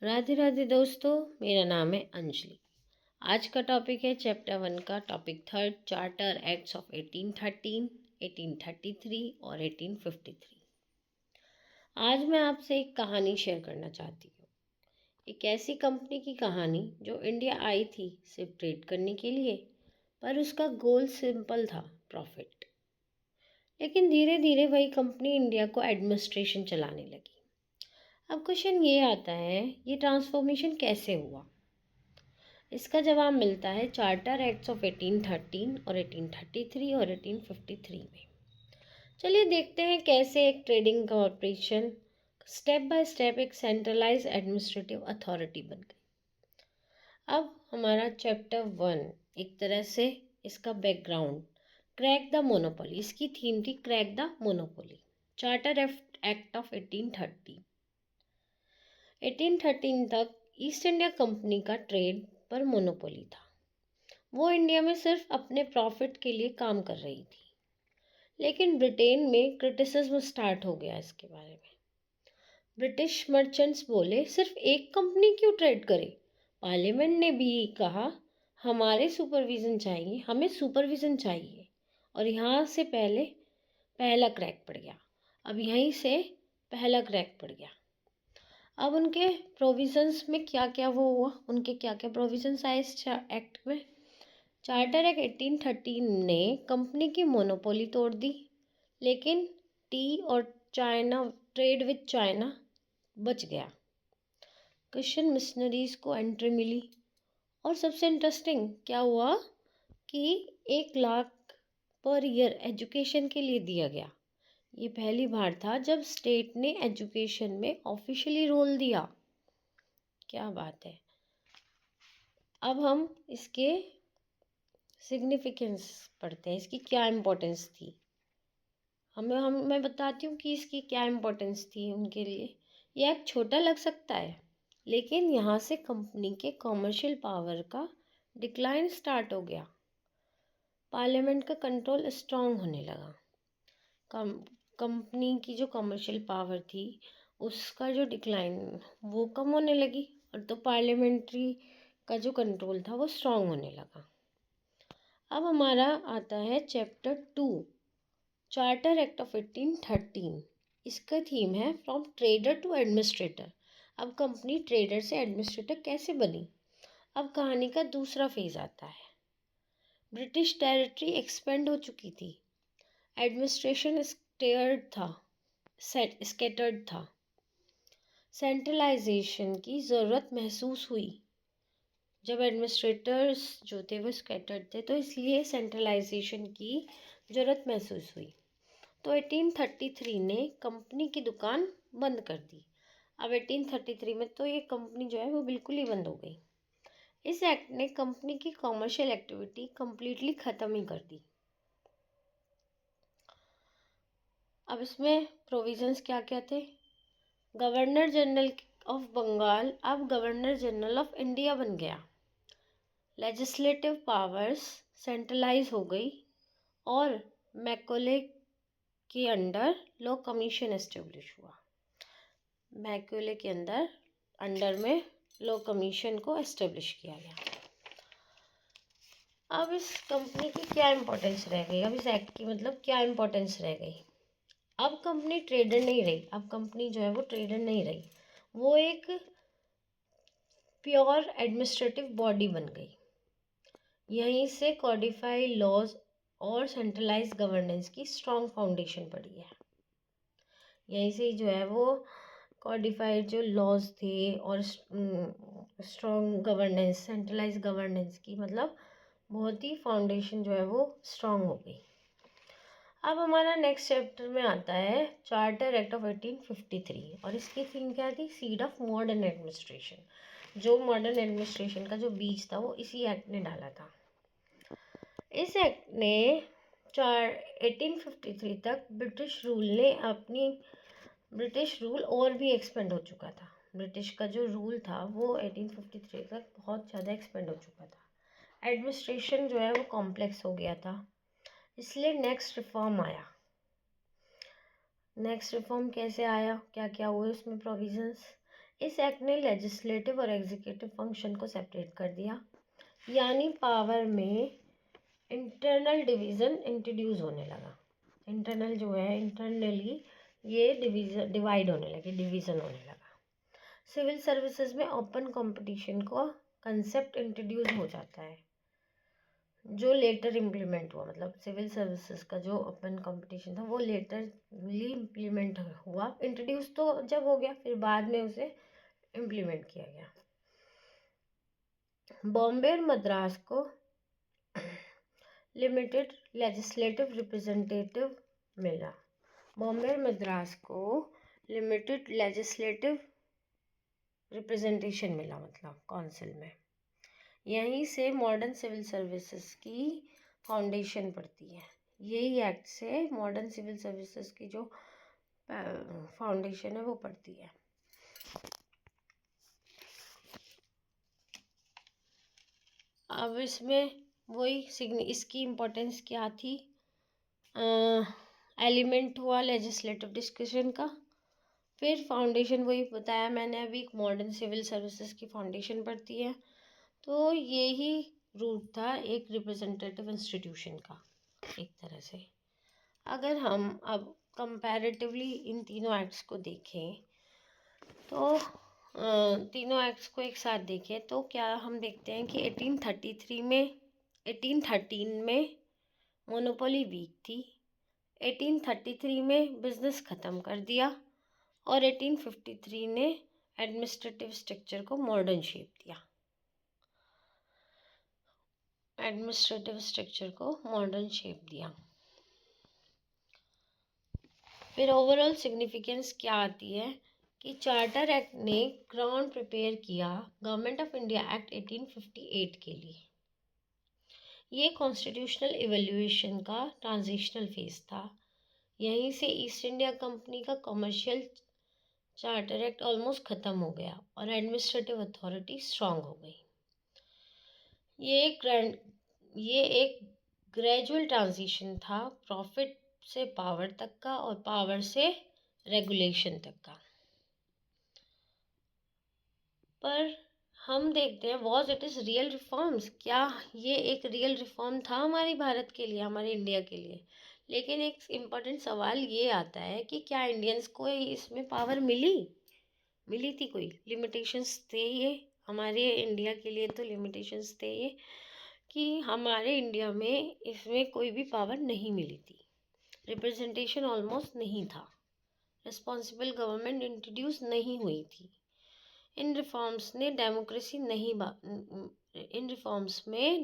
राधे राधे दोस्तों, मेरा नाम है अंजलि। आज का टॉपिक है चैप्टर 1 का टॉपिक 3 चार्टर एक्ट्स ऑफ 1813, 1833 और 1853। आज मैं आपसे एक कहानी शेयर करना चाहती हूँ। एक ऐसी कंपनी की कहानी जो इंडिया आई थी सिर्फ ट्रेड करने के लिए, पर उसका गोल सिंपल था, प्रॉफिट। लेकिन धीरे धीरे वही कंपनी इंडिया को एडमिनिस्ट्रेशन चलाने लगी। अब क्वेश्चन ये आता है, ये ट्रांसफॉर्मेशन कैसे हुआ? इसका जवाब मिलता है चार्टर एक्ट्स ऑफ 1813 और 1833 और 1853 में। चलिए देखते हैं कैसे एक trading corporation step by step एक सेंट्रलाइज एडमिनिस्ट्रेटिव अथॉरिटी बन गई। अब हमारा चैप्टर 1 एक तरह से इसका बैकग्राउंड, क्रैक द मोनोपोली। इसकी थीम थी crack the monopoly. Charter act of 1813 तक ईस्ट इंडिया कंपनी का ट्रेड पर मोनोपोली था। वो इंडिया में सिर्फ अपने प्रॉफिट के लिए काम कर रही थी। लेकिन ब्रिटेन में क्रिटिसिज्म स्टार्ट हो गया इसके बारे में। ब्रिटिश मर्चेंट्स बोले, सिर्फ एक कंपनी क्यों ट्रेड करे? पार्लियामेंट ने भी कहा, हमें सुपरविजन चाहिए। और यहाँ से पहला क्रैक पड़ गया। अब उनके प्रोविजंस में क्या क्या प्रोविजंस आए इस एक्ट में? चार्टर एक्ट 1813 ने कंपनी की मोनोपोली तोड़ दी, लेकिन टी और ट्रेड विद चाइना बच गया। क्रिश्चियन मिशनरीज को एंट्री मिली। और सबसे इंटरेस्टिंग क्या हुआ कि 1 लाख पर ईयर एजुकेशन के लिए दिया गया। ये पहली बार था जब स्टेट ने एजुकेशन में ऑफिशियली रोल दिया। क्या बात है। अब हम इसके सिग्निफिकेंस पढ़ते हैं, इसकी क्या इम्पोर्टेंस थी। मैं बताती हूँ कि इसकी क्या इम्पोर्टेंस थी उनके लिए। यह एक छोटा लग सकता है, लेकिन यहाँ से कंपनी के कॉमर्शियल पावर का डिक्लाइन स्टार्ट हो गया। पार्लियामेंट का कंट्रोल स्ट्रॉन्ग होने लगा। कंपनी की जो कॉमर्शियल पावर थी उसका जो डिक्लाइन वो कम होने लगी, और तो पार्लियामेंट्री का जो कंट्रोल था वो स्ट्रॉन्ग होने लगा। अब हमारा आता है चैप्टर 2 चार्टर एक्ट ऑफ 1813। इसका थीम है फ्रॉम ट्रेडर टू एडमिनिस्ट्रेटर। अब कंपनी ट्रेडर से एडमिनिस्ट्रेटर कैसे बनी? अब कहानी का दूसरा फेज आता है। ब्रिटिश टेरिटरी एक्सपेंड हो चुकी थी। एडमिनिस्ट्रेशन स्कैटर्ड था। सेंट्रलाइजेशन की ज़रूरत महसूस हुई। जब एडमिनिस्ट्रेटर्स जो थे वो स्कैटर्ड थे, तो इसलिए सेंट्रलाइजेशन की ज़रूरत महसूस हुई। तो 1833 ने कंपनी की दुकान बंद कर दी। अब 1833 में तो ये कंपनी जो है वो बिल्कुल ही बंद हो गई। इस एक्ट ने कंपनी की कॉमर्शियल एक्टिविटी कंप्लीटली ख़त्म ही कर दी। अब इसमें प्रोविजंस क्या क्या थे? गवर्नर जनरल ऑफ बंगाल अब गवर्नर जनरल ऑफ इंडिया बन गया। लेजिस्लेटिव पावर्स सेंट्रलाइज हो गई, और मैकोले के अंडर लॉ कमीशन एस्टेब्लिश हुआ। मैकोले के अंडर में लॉ कमीशन को एस्टेब्लिश किया गया। अब इस कंपनी की क्या इम्पोर्टेंस रह गई? अब इस एक्ट की क्या इम्पोर्टेंस रह गई? अब कंपनी ट्रेडर नहीं रही। अब कंपनी जो है वो ट्रेडर नहीं रही, वो एक प्योर एडमिनिस्ट्रेटिव बॉडी बन गई। यहीं से कॉडिफाइड लॉज और सेंट्रलाइज गवर्नेंस की स्ट्रॉन्ग फाउंडेशन पड़ी है। यहीं से जो है वो कॉडिफाइड जो लॉज थे और स्ट्रॉन्ग गवर्नेंस, सेंट्रलाइज गवर्नेंस की बहुत ही फाउंडेशन जो है वो स्ट्रॉन्ग हो गई। अब हमारा नेक्स्ट चैप्टर में आता है चार्टर एक्ट ऑफ 1853, और इसकी थीम क्या थी? Seed of modern administration. जो मॉडर्न एडमिनिस्ट्रेशन का जो बीज था वो इसी एक्ट ने डाला था। इस एक्ट ने 1853 तक ब्रिटिश रूल और भी एक्सपेंड हो चुका था। ब्रिटिश का जो रूल था वो 1853 तक बहुत ज़्यादा एक्सपेंड हो चुका था। एडमिनिस्ट्रेशन जो है वो कॉम्प्लेक्स हो गया था, इसलिए नेक्स्ट रिफॉर्म आया। नेक्स्ट रिफॉर्म कैसे आया, क्या क्या हुए उसमें प्रोविजंस? इस एक्ट ने लेजिस्लेटिव और एग्जीक्यूटिव फंक्शन को सेपरेट कर दिया, यानी पावर में इंटरनल डिवीज़न इंट्रोड्यूस होने लगा। इंटरनल जो है, इंटरनली ये डिवाइड होने लगे, डिवीज़न होने लगा। सिविल सर्विसेज में ओपन कंपटीशन का कंसेप्ट इंट्रोड्यूस हो जाता है, जो लेटर इम्प्लीमेंट हुआ। मतलब सिविल सर्विसेज का जो ओपन कंपटीशन था वो लेटरली इम्प्लीमेंट हुआ। इंट्रोड्यूस तो जब हो गया, फिर बाद में उसे इम्प्लीमेंट किया गया। बॉम्बे और मद्रास को लिमिटेड लेजिस्लेटिव रिप्रेजेंटेटिव मिला। बॉम्बे और मद्रास को लिमिटेड लेजिस्लेटिव रिप्रेजेंटेशन मिला, मतलब काउंसिल में। यहीं से मॉडर्न सिविल सर्विसेज की फाउंडेशन पड़ती है। यही एक्ट से मॉडर्न सिविल सर्विसेज की जो फाउंडेशन है वो पड़ती है। अब इसमें वही इसकी इम्पोर्टेंस क्या थी, एलिमेंट हुआ लेजिस्लेटिव डिस्कशन का। फिर फाउंडेशन वही बताया मैंने अभी, मॉडर्न सिविल सर्विसेज की फाउंडेशन पड़ती है। तो यही रूट था एक रिप्रेजेंटेटिव इंस्टीट्यूशन का एक तरह से। अगर हम अब कंपैरेटिवली इन तीनों एक्ट्स को देखें, तो तीनों एक्ट्स को एक साथ देखें तो क्या हम देखते हैं कि 1813 में मोनोपोली वीक थी, 1833 में बिजनेस ख़त्म कर दिया, और 1853 ने एडमिनिस्ट्रेटिव स्ट्रक्चर को मॉडर्न शेप दिया। फिर ओवरऑल सिग्निफिकेंस क्या आती है कि चार्टर एक्ट ने ग्राउंड प्रिपेयर किया गवर्नमेंट ऑफ इंडिया एक्ट 1858 के लिए। ये कॉन्स्टिट्यूशनल इवैल्यूएशन का ट्रांजिशनल फेज था। यहीं से ईस्ट इंडिया कंपनी का कमर्शियल चार्टर एक्ट ऑलमोस्ट ख़त्म हो गया और एडमिनिस्ट्रेटिव अथॉरिटी स्ट्रांग हो गई। ये एक ग्रेजुअल ट्रांजिशन था, प्रॉफिट से पावर तक का और पावर से रेगुलेशन तक का। पर हम देखते हैं, was it is real reforms? क्या ये एक रियल रिफॉर्म था हमारे भारत के लिए, हमारे इंडिया के लिए? लेकिन एक इम्पॉर्टेंट सवाल ये आता है कि क्या इंडियंस को इसमें पावर मिली थी? कोई लिमिटेशंस थे ये हमारे इंडिया के लिए? तो लिमिटेशंस थे ये कि हमारे इंडिया में इसमें कोई भी पावर नहीं मिली थी, रिप्रेजेंटेशन ऑलमोस्ट नहीं था, रिस्पॉन्सिबल गवर्नमेंट इंट्रोड्यूस नहीं हुई थी। इन रिफॉर्म्स में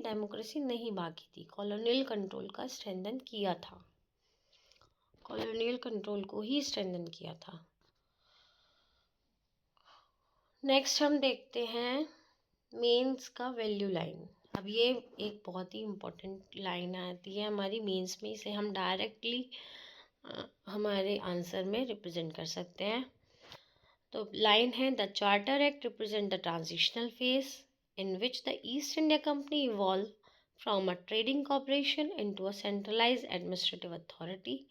डेमोक्रेसी नहीं बाकी थी। कॉलोनियल कंट्रोल का स्ट्रेंथन किया था, कॉलोनियल कंट्रोल को ही स्ट्रेंथन किया था। नेक्स्ट हम देखते हैं मेंस का वैल्यू लाइन। अब ये एक बहुत ही इम्पोर्टेंट लाइन आती है हमारी मेंस में, इसे हम डायरेक्टली हमारे आंसर में रिप्रेजेंट कर सकते हैं। तो लाइन है, the charter act represent the transitional phase in which the east India company evolve from a trading corporation into a centralised administrative authority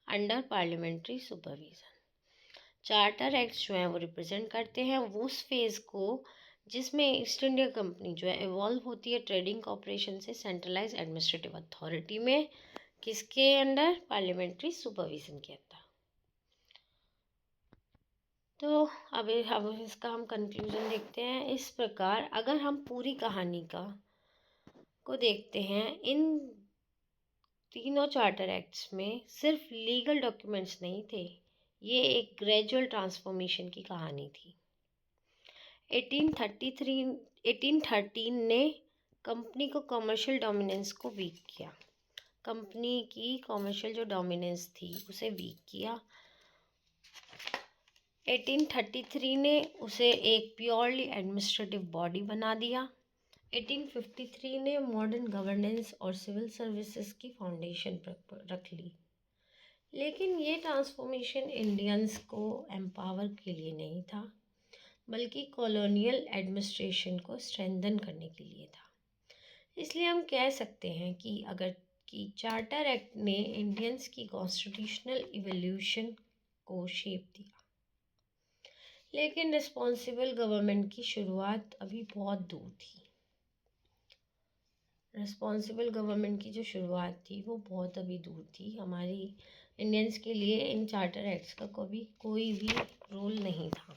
under parliamentary supervision. Charter acts जो हैं वो represent करते हैं वो उस फेज़ को जिसमें ईस्ट इंडिया कंपनी जो है इवॉल्व होती है ट्रेडिंग कॉर्पोरेशन से सेंट्रलाइज एडमिनिस्ट्रेटिव अथॉरिटी में, किसके अंडर? पार्लियामेंट्री सुपरविजन के अंदर। तो अब इसका हम कंक्लूजन देखते हैं। इस प्रकार अगर हम पूरी कहानी को देखते हैं, इन तीनों चार्टर एक्ट्स में सिर्फ लीगल डॉक्यूमेंट्स नहीं थे, ये एक ग्रेजुअल ट्रांसफॉर्मेशन की कहानी थी। 1813 ने कंपनी को कमर्शियल डोमिनेंस को वीक किया, कंपनी की कमर्शियल जो डोमिनेंस थी उसे वीक किया। 1833 ने उसे एक प्योरली एडमिनिस्ट्रेटिव बॉडी बना दिया। 1853 ने मॉडर्न गवर्नेंस और सिविल सर्विसेज की फाउंडेशन रख ली। लेकिन ये ट्रांसफॉर्मेशन इंडियंस को एम्पावर के लिए नहीं था, बल्कि कॉलोनियल एडमिनिस्ट्रेशन को स्ट्रेंथन करने के लिए था। इसलिए हम कह सकते हैं कि चार्टर एक्ट ने इंडियंस की कॉन्स्टिट्यूशनल इवोल्यूशन को शेप दिया। लेकिन रिस्पॉन्सिबल गवर्नमेंट की शुरुआत अभी बहुत दूर थी। रिस्पॉन्सिबल गवर्नमेंट की जो शुरुआत थी वो बहुत अभी दूर थी। हमारी इंडियंस के लिए इन चार्टर एक्ट्स का कोई भी रोल नहीं था।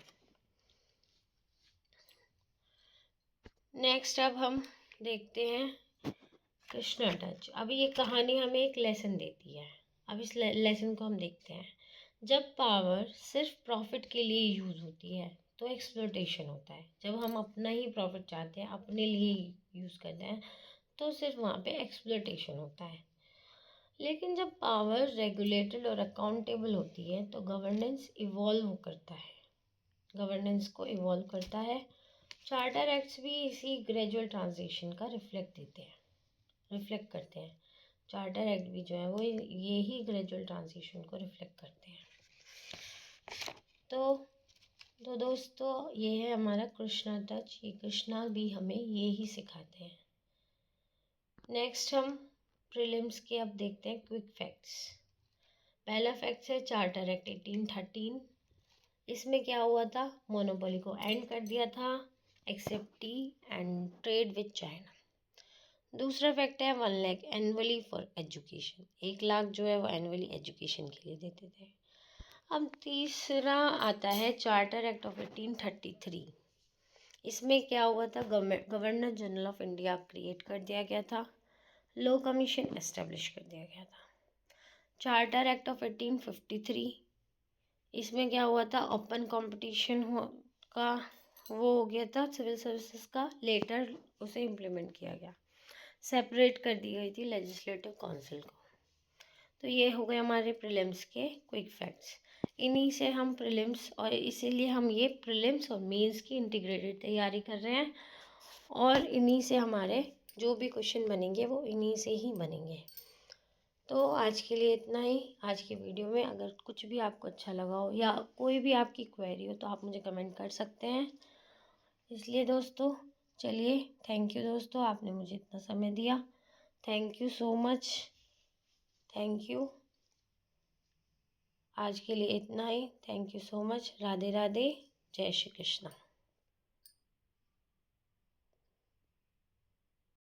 नेक्स्ट अब हम देखते हैं कृष्णा टच। अभी ये कहानी हमें एक लेसन देती है। अब इस लेसन को हम देखते हैं। जब पावर सिर्फ प्रॉफिट के लिए यूज़ होती है तो एक्सप्लॉयटेशन होता है। जब हम अपना ही प्रॉफिट चाहते हैं, अपने लिए यूज़ करते हैं, तो सिर्फ वहाँ पे एक्सप्लॉयटेशन होता है। लेकिन जब पावर रेगुलेटेड और अकाउंटेबल होती है तो गवर्नेंस इवॉल्व करता है, गवर्नेंस को इवॉल्व करता है। चार्टर एक्ट्स भी इसी ग्रेजुअल ट्रांजिशन का रिफ्लेक्ट करते हैं। चार्टर एक्ट भी जो है वो यही ग्रेजुअल ट्रांजिशन को रिफ्लेक्ट करते हैं। तो दोस्तों ये है हमारा कृष्णा टच। ये कृष्णा भी हमें ये ही सिखाते हैं। नेक्स्ट हम प्रीलिम्स के अब देखते हैं क्विक फैक्ट्स। पहला फैक्ट है चार्टर एक्ट 1813। इसमें क्या हुआ था, मोनोपोली को एंड कर दिया था, except tea and trade with China. दूसरा फैक्ट है 1 lakh annually for education. 1 lakh जो है वो एनुअली एजुकेशन के लिए देते थे। अब तीसरा आता है चार्टर एक्ट ऑफ 1833। इसमें क्या हुआ था, governor general of India create कर दिया गया था, लॉ कमीशन एस्टेब्लिश कर दिया गया था। चार्टर एक्ट ऑफ 1853, इसमें क्या हुआ था, ओपन कंपटीशन का वो हो गया था सिविल सर्विसेज का, लेटर उसे इम्प्लीमेंट किया गया, सेपरेट कर दी गई थी लेजिस्लेटिव काउंसिल को। तो ये हो गए हमारे प्रीलिम्स के क्विक फैक्ट्स। इन्हीं से हम प्रीलिम्स, और इसीलिए हम ये प्रीलिम्स और मेंस की इंटीग्रेटेड तैयारी कर रहे हैं, और इन्हीं से हमारे जो भी क्वेश्चन बनेंगे वो इन्हीं से ही बनेंगे। तो आज के लिए इतना ही। आज की वीडियो में अगर कुछ भी आपको अच्छा लगा हो या कोई भी आपकी क्वेरी हो तो आप मुझे कमेंट कर सकते हैं। इसलिए दोस्तों चलिए, थैंक यू दोस्तों, आपने मुझे इतना समय दिया। Thank you so much, thank you. आज के लिए इतना ही। Thank you so much. Radhe Radhe, जय श्री कृष्णा।